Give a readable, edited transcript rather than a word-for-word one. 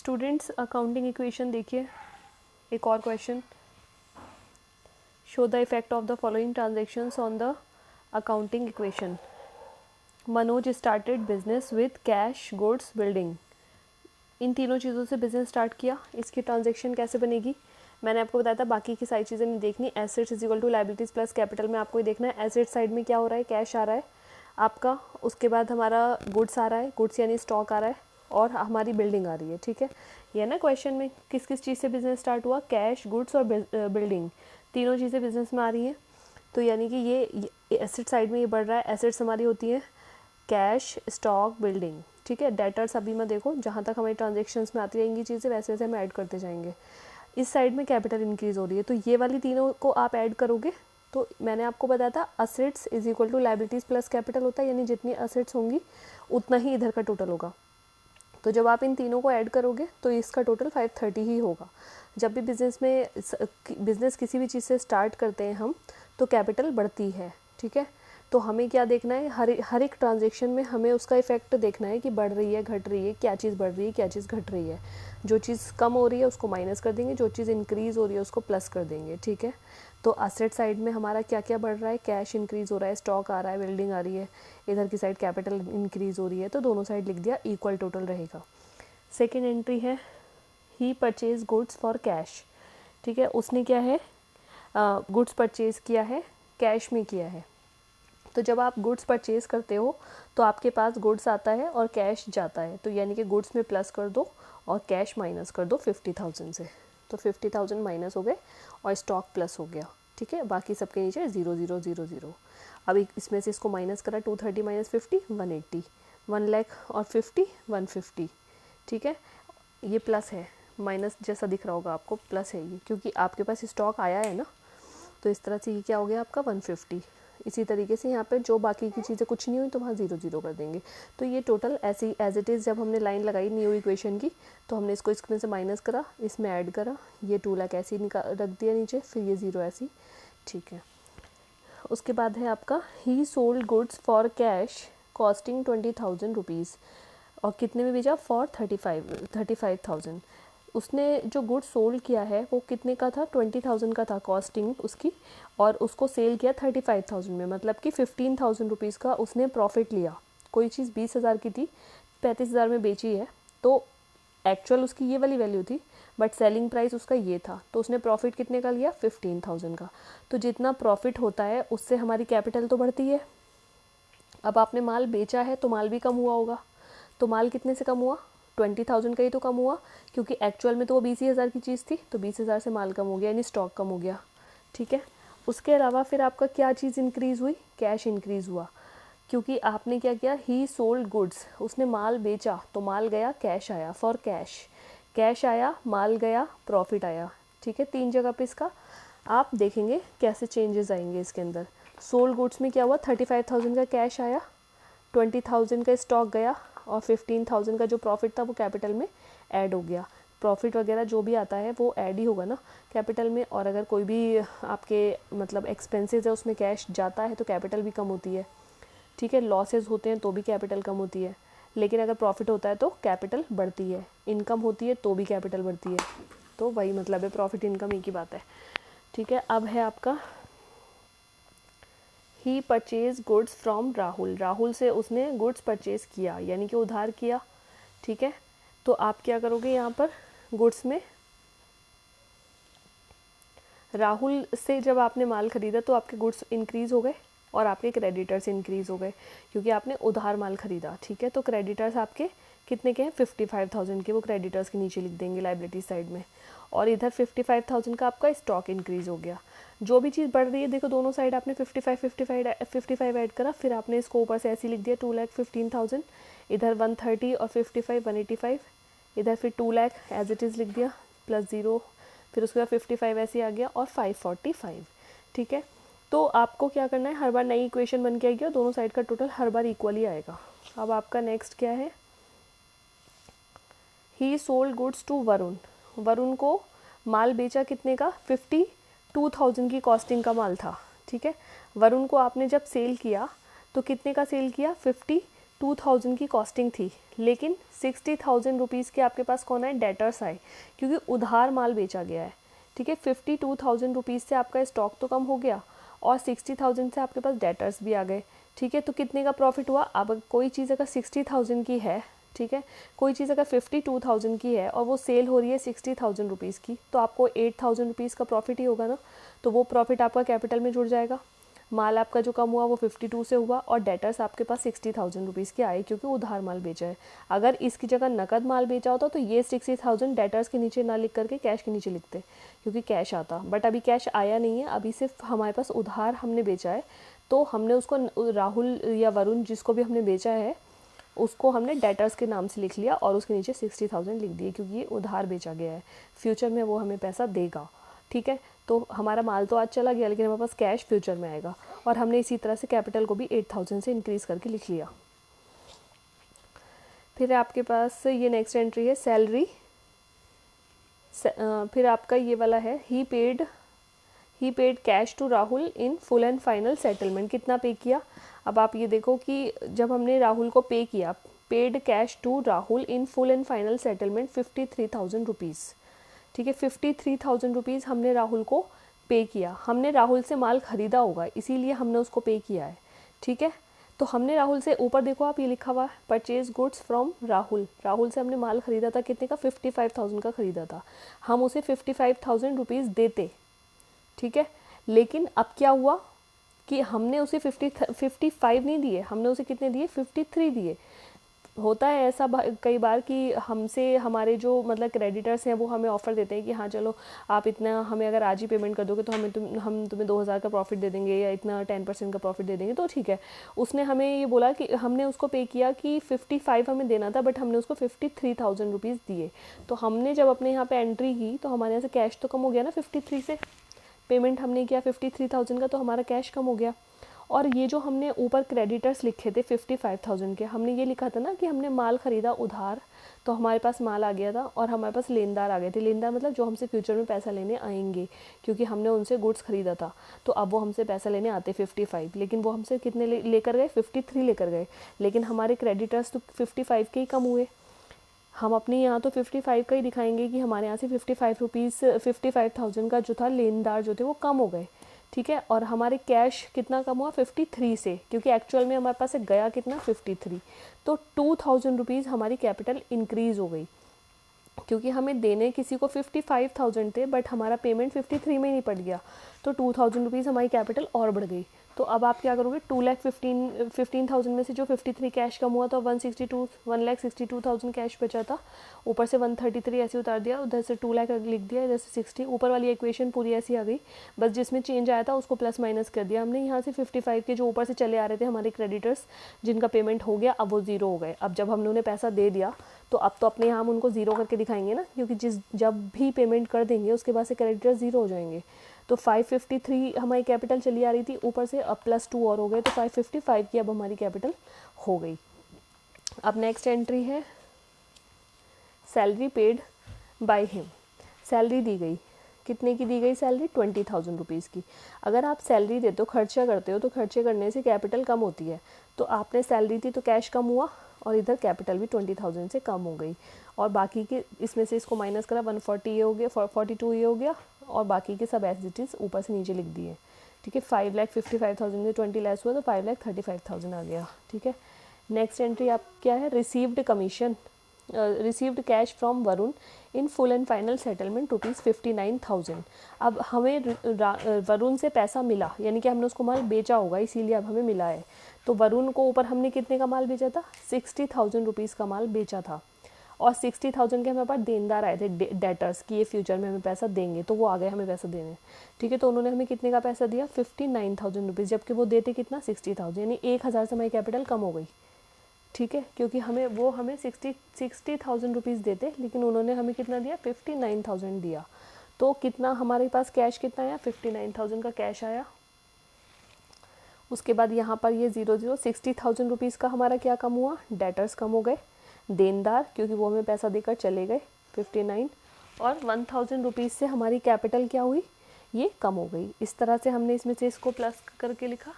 Students accounting equation देखिए, एक और question. Show the effect of the following transactions on the accounting equation. Manoj started business with cash, goods, building. इन तीनों चीज़ों से बिजनेस स्टार्ट किया, इसकी ट्रांजेक्शन कैसे बनेगी? मैंने आपको बताया था बाकी की सारी चीज़ें नहीं देखनी। Assets is equal to liabilities plus capital में आपको ही देखना है। एसेट साइड में क्या हो रहा है, कैश आ रहा है आपका, उसके बाद हमारा गुड्स आ रहा है, गुड्स यानी स्टॉक आ रहा है, और हमारी बिल्डिंग आ रही है। ठीक है, ये ना क्वेश्चन में किस किस चीज़ से बिजनेस स्टार्ट हुआ, कैश, गुड्स और बिल्डिंग, तीनों चीज़ें बिजनेस में आ रही हैं। तो यानी कि ये एसेट साइड में ये बढ़ रहा है। एसेट्स हमारी होती है कैश, स्टॉक, बिल्डिंग। ठीक है, डेटर्स अभी मैं देखो जहाँ तक हमारी ट्रांजेक्शन्स में आती रहेंगी चीज़ें वैसे वैसे हम ऐड करते जाएंगे। इस साइड में कैपिटल इंक्रीज़ हो रही है, तो ये वाली तीनों को आप ऐड करोगे तो मैंने आपको बताया था assets is equal to liabilities plus capital होता है, यानी जितनी असेट्स होंगी उतना ही इधर का टोटल होगा। तो जब आप इन तीनों को ऐड करोगे तो इसका टोटल 530 ही होगा। जब भी बिजनेस किसी भी चीज़ से स्टार्ट करते हैं हम तो कैपिटल बढ़ती है। ठीक है, तो हमें क्या देखना है, हर एक ट्रांजेक्शन में हमें उसका इफेक्ट देखना है कि बढ़ रही है, घट रही है, क्या चीज़ बढ़ रही है, क्या चीज़ घट रही है। जो चीज़ कम हो रही है उसको माइनस कर देंगे, जो चीज़ इंक्रीज़ हो रही है उसको प्लस कर देंगे। ठीक है, तो असेट साइड में हमारा क्या क्या बढ़ रहा है, कैश इंक्रीज़ हो रहा है, स्टॉक आ रहा है, बिल्डिंग आ रही है, इधर की साइड कैपिटल इंक्रीज़ हो रही है, तो दोनों साइड लिख दिया, इक्वल टोटल रहेगा। सेकेंड एंट्री है ही परचेज गुड्स फॉर कैश। ठीक है, उसने क्या है, गुड्स परचेज़ किया है, कैश में किया है। तो जब आप गुड्स परचेज़ करते हो तो आपके पास गुड्स आता है और कैश जाता है, तो यानी कि गुड्स में प्लस कर दो और कैश माइनस कर दो 50,000 से, तो 50,000 माइनस हो गए और स्टॉक प्लस हो गया। ठीक है, बाकी सबके नीचे 0 0 0 0। अब इसमें से इसको माइनस करा, 230 माइनस 50 180, 1 लाख और 50 150। ठीक है, ये प्लस है, माइनस जैसा दिख रहा होगा आपको, प्लस है ये क्योंकि आपके पास स्टॉक आया है ना, तो इस तरह से ये क्या हो गया आपका 150। इसी तरीके से यहाँ पे जो बाकी की चीज़ें कुछ नहीं हुई तो वहाँ 0 0 कर देंगे। तो ये टोटल ऐसी एज इट इज़ जब हमने लाइन लगाई न्यू इक्वेशन की तो हमने इसको इसमें से माइनस करा, इसमें ऐड करा, ये 2 लाख ऐसे ही रख दिया नीचे, फिर ये 0 ऐसी। ठीक है, उसके बाद है आपका ही sold goods for cash costing 20,000 rupees, और कितने में बेचा, फॉर 35,000। उसने जो गुड्स सोल्ड किया है वो कितने का था, 20,000 का था कॉस्टिंग उसकी, और उसको सेल किया 35,000 में, मतलब कि 15,000 रुपीज़ का उसने प्रॉफिट लिया। कोई चीज़ 20,000 की थी, 35,000 में बेची है, तो एक्चुअल उसकी ये वाली वैल्यू थी बट सेलिंग प्राइस उसका ये था, तो उसने प्रॉफिट कितने का लिया, 15,000 का। तो जितना प्रॉफिट होता है उससे हमारी कैपिटल तो बढ़ती है। अब आपने माल बेचा है तो माल भी कम हुआ होगा, तो माल कितने से कम हुआ, 20,000 का ही तो कम हुआ, क्योंकि एक्चुअल में तो वो 20,000 की चीज़ थी, तो 20,000 से माल कम हो गया, यानी स्टॉक कम हो गया। ठीक है, उसके अलावा फिर आपका क्या चीज़ इंक्रीज़ हुई, कैश इंक्रीज़ हुआ, क्योंकि आपने क्या किया, ही सोल्ड गुड्स, उसने माल बेचा तो माल गया, कैश आया, फॉर कैश, कैश आया, माल गया, प्रॉफिट आया। ठीक है, 3 जगह पे इसका आप देखेंगे कैसे चेंजेस आएंगे इसके अंदर। सोल्ड गुड्स में क्या हुआ, 35,000 का कैश आया, 20,000 का स्टॉक गया, और 15,000 का जो प्रॉफिट था वो कैपिटल में ऐड हो गया। प्रॉफिट वगैरह जो भी आता है वो ऐड ही होगा ना कैपिटल में, और अगर कोई भी आपके मतलब एक्सपेंसेस है उसमें कैश जाता है तो कैपिटल भी कम होती है। ठीक है, लॉसेस होते हैं तो भी कैपिटल कम होती है, लेकिन अगर प्रॉफिट होता है तो कैपिटल बढ़ती है, इनकम होती है तो भी कैपिटल बढ़ती है। तो वही मतलब है, प्रॉफिट इनकम एक ही बात है। ठीक है, अब है आपका ही purchase goods from Rahul, Rahul से उसने गुड्स परचेज किया यानी कि उधार किया। ठीक है, तो आप क्या करोगे यहाँ पर, गुड्स में राहुल से जब आपने माल खरीदा तो आपके गुड्स इंक्रीज़ हो गए और आपके क्रेडिटर्स इंक्रीज़ हो गए क्योंकि आपने उधार माल खरीदा। ठीक है, तो क्रेडिटर्स आपके कितने के हैं, 55,000 के, वो क्रेडिटर्स के नीचे लिख देंगे लाइबिलिटी साइड में, और इधर 55,000 का आपका स्टॉक इंक्रीज़ हो गया। जो भी चीज़ बढ़ रही है देखो दोनों साइड आपने 55 ऐड करा, फिर आपने इसको ऊपर से ऐसे लिख दिया 2,15,000, इधर 130 और 55 185, इधर फिर 2 लाख एज इट इज़ लिख दिया प्लस 0, फिर उसके बाद 55 ऐसे आ गया और 545। ठीक है, तो आपको क्या करना है, हर बार नई इक्वेशन बन के आएगी और दोनों साइड का टोटल हर बार इक्वली आएगा। अब आपका नेक्स्ट क्या है, he sold goods to Varun, Varun को माल बेचा कितने का, 52,000 की कॉस्टिंग का माल था। ठीक है, वरुण को आपने जब सेल किया तो कितने का सेल किया, 52,000 की कॉस्टिंग थी, लेकिन 60,000 रुपीज़ के आपके पास कौन आए, डेटर्स आए, क्योंकि उधार माल बेचा गया है। ठीक है, 52,000 रुपीज़ से आपका स्टॉक तो कम हो गया और 60,000 से आपके पास डेटर्स भी आ गए। ठीक है, तो कितने का प्रॉफिट हुआ। अब कोई चीज़ अगर 60,000 की है, ठीक है, कोई चीज़ अगर 52,000 की है और वो सेल हो रही है 60,000 रुपीज़ की, तो आपको 8,000 रुपीज़ का प्रॉफिट ही होगा ना। तो वो प्रॉफिट आपका कैपिटल में जुड़ जाएगा। माल आपका जो कम हुआ वो 52 से हुआ और डेटर्स आपके पास 60,000 रुपीज़ के आए, क्योंकि उधार माल बेचा है। अगर इसकी जगह नकद माल बेचा होता तो ये 60,000 डेटर्स के नीचे ना लिख करके कैश के नीचे लिखते, क्योंकि कैश आता। बट अभी कैश आया नहीं है, अभी सिर्फ हमारे पास उधार हमने बेचा है, तो हमने उसको राहुल या वरुण जिसको भी हमने बेचा है उसको हमने डेटर्स के नाम से लिख लिया और उसके नीचे 60,000 लिख दिए, क्योंकि ये उधार बेचा गया है, फ्यूचर में वो हमें पैसा देगा। ठीक है, तो हमारा माल तो आज चला गया, लेकिन हमारे पास कैश फ्यूचर में आएगा। और हमने इसी तरह से कैपिटल को भी 8,000 से इंक्रीज़ करके लिख लिया। फिर आपके पास ये नेक्स्ट एंट्री है सैलरी। फिर आपका ये वाला है ही paid cash to Rahul in full and final settlement. कितना पे किया। अब आप ये देखो कि जब हमने राहुल को पे किया, paid cash to Rahul in full and final settlement 53,000 rupees. ठीक है, 53,000 रुपीज़ हमने राहुल को पे किया। हमने राहुल से माल ख़रीदा होगा, इसीलिए हमने उसको पे किया है। ठीक है, तो हमने राहुल से, ऊपर देखो आप ये लिखा हुआ है purchase goods from Rahul. Rahul से हमने माल ख़रीदा था, कितने का, 55,000 का ख़रीदा था। हम उसे 55,000 रुपीज़ देते। ठीक है, लेकिन अब क्या हुआ कि हमने उसे 55 नहीं दिए, हमने उसे कितने दिए, 53 दिए। होता है ऐसा कई बार कि हमसे हमारे जो मतलब क्रेडिटर्स हैं वो हमें ऑफ़र देते हैं कि हाँ चलो आप इतना हमें अगर आज ही पेमेंट कर दोगे तो हम तुम्हें 2,000 का प्रॉफिट दे देंगे या इतना 10% का प्रॉफिट दे देंगे। तो ठीक है, उसने हमें ये बोला कि हमने उसको पे किया कि 55 हमें देना था, बट हमने उसको 53,000 रुपीज़ दिए। तो हमने जब अपने यहाँ पे एंट्री की तो हमारे यहाँ से कैश तो कम हो गया ना 53 से, पेमेंट हमने किया 53,000 का, तो हमारा कैश कम हो गया। और ये जो हमने ऊपर क्रेडिटर्स लिखे थे 55,000 के, हमने ये लिखा था ना कि हमने माल ख़रीदा उधार, तो हमारे पास माल आ गया था और हमारे पास लेनदार आ गए थे। लेनदार मतलब जो हमसे फ्यूचर में पैसा लेने आएंगे, क्योंकि हमने उनसे गुड्स ख़रीदा था, तो अब वो हमसे पैसा लेने आते 55, लेकिन वो हमसे कितने लेकर गए, 53 लेकर गए। लेकिन हमारे क्रेडिटर्स तो 55 के ही कम हुए। हम अपने यहाँ तो 55 का ही दिखाएंगे कि हमारे यहाँ से 55,000 का जो था लेनदार जो थे वो कम हो गए। ठीक है, और हमारे कैश कितना कम हुआ, 53 से, क्योंकि एक्चुअल में हमारे पास से गया कितना, 53। तो 2,000 रुपीज़ हमारी कैपिटल इंक्रीज़ हो गई, क्योंकि हमें देने किसी को 55,000 थे, बट हमारा पेमेंट 53 में ही नहीं पड़ गया, तो 2,000 रुपीज़ हमारी कैपिटल और बढ़ गई। तो अब आप क्या करोगे, 2,15,000 में से जो 53 कैश कम हुआ था 1,62,000 कैश बचा था, ऊपर से 133 ऐसे उतार दिया, उधर से 2 लाख लिख दिया, इधर से 60, ऊपर वाली इक्वेशन पूरी ऐसी आ गई। बस जिसमें चेंज आया था उसको प्लस माइनस कर दिया हमने। यहाँ से 55 के जो ऊपर से चले आ रहे थे हमारे क्रेडिटर्स जिनका पेमेंट हो गया, अब वो ज़ीरो हो गए। अब जब हमने उन्हें पैसा दे दिया तो अब तो अपने यहाँ हम उनको ज़ीरो करके दिखाएंगे ना, क्योंकि जब भी पेमेंट कर देंगे उसके बाद से क्रेडिटर्स ज़ीरो हो जाएंगे। तो 553 हमारी कैपिटल चली आ रही थी, ऊपर से अब +2 और हो गए, तो 555 की अब हमारी कैपिटल हो गई। अब नेक्स्ट एंट्री है salary paid by him. Salary दी गई, कितने की दी गई सैलरी, 20,000 रुपीज़ की। अगर आप सैलरी देते हो, खर्चा करते हो, तो खर्चे करने से कैपिटल कम होती है। तो आपने सैलरी दी तो कैश कम हुआ और इधर कैपिटल भी 20,000 से कम हो गई। और बाकी के इसमें से इसको माइनस करा, 140 ये हो गया, 42 ये हो गया, और बाकी के सब एज इट इज़ ऊपर से नीचे लिख दिए। ठीक है, 5,55,000 में 20 लेस हुआ तो 5,35,000 आ गया। ठीक है, नेक्स्ट एंट्री आप क्या है, received commission, received cash from Varun in full and final settlement ₹59,000। अब हमें वरुण से पैसा मिला, यानी कि हमने उसको माल बेचा होगा, इसीलिए अब हमें मिला है। तो वरुण को ऊपर हमने कितने का माल बेचा था, 60,000 रुपीज़ का माल बेचा था, और 60,000 के हमारे पास देनदार आए थे डेटर्स कि ये फ्यूचर में हमें पैसा देंगे, तो वो आ गए हमें पैसा देने। ठीक है, तो उन्होंने हमें कितने का पैसा दिया, 59,000 रुपीज़, जबकि वो देते कितना, 60,000, यानी 1,000 से हमारी कैपिटल कम हो गई। ठीक है, क्योंकि हमें 60,000 रुपीज़ देते, लेकिन उन्होंने हमें कितना दिया, 59,000 दिया। तो कितना हमारे पास कैश कितना आया, 59,000 का कैश आया। उसके बाद यहाँ पर ये 60,000 रुपीज़ का हमारा क्या कम हुआ, डेटर्स कम हो गए, देनदार क्योंकि वो हमें पैसा देकर चले गए 59, और 1,000 रुपीज़ से हमारी कैपिटल क्या हुई, ये कम हो गई। इस तरह से हमने इसमें से इसको प्लस करके लिखा।